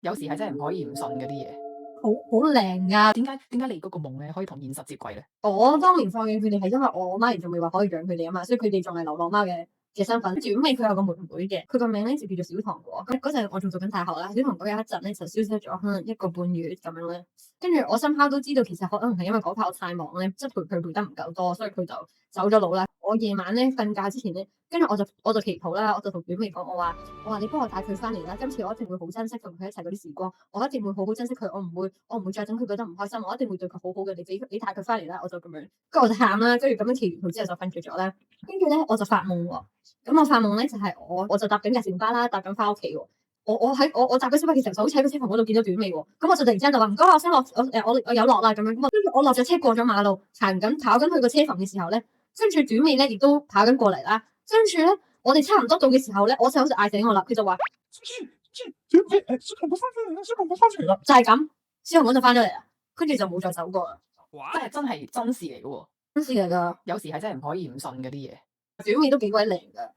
有時係真係唔可以唔信嗰啲嘢。好靚㗎。點解你嗰個夢咧可以同現實接軌咧？我當年放養佢哋係因為我媽咪仲未話可以養佢哋啊嘛，所以佢哋仲係流浪貓嘅身份。跟住咁尾佢有個妹妹嘅，佢個名咧就叫做小糖果。嗰陣我仲做緊大學啦，小糖果有一陣咧就消失咗，可能1個半月咁樣咧。跟住我深刻都知道，其實可能係因為嗰排我太忙咧，即係陪佢陪得唔夠多，所以佢就走咗佬啦。我夜晚咧瞓覺之前咧，跟住我就祈禱啦，我就同表妹講，我話你幫我帶佢翻嚟啦，今次我一定會好珍惜同佢一齊嗰啲時光，我一定會好好珍惜佢，我唔會再等佢覺得唔開心，我一定會對佢好好嘅。你帶佢翻嚟啦，我就咁樣，跟住我就喊啦，跟住咁樣祈完禱之後就瞓着咗啦。跟住咧我就發夢喎，咁我發夢咧就係我就搭緊架小巴啦，搭緊翻屋企喎。我搭緊小巴嘅時候，就好似喺個車房嗰度見到短尾喎，咁我就突然之間就話唔該，我先落我有落啦咁樣，咁跟住我落咗車過咗馬路，跑緊去個車房嘅時候咧，跟住短尾咧亦都跑緊過嚟啦，跟住咧我哋差唔多到嘅時候咧，我細佬就嗌醒我啦，佢就話短尾小糖果翻返嚟啦，小糖果翻嚟啦，就係咁，小糖果就翻咗嚟啦，跟住就冇再走過啦。真係真事嚟嘅喎，真事嚟㗎，有時係真係唔可以唔信嗰啲嘢。短尾都幾鬼靚㗎。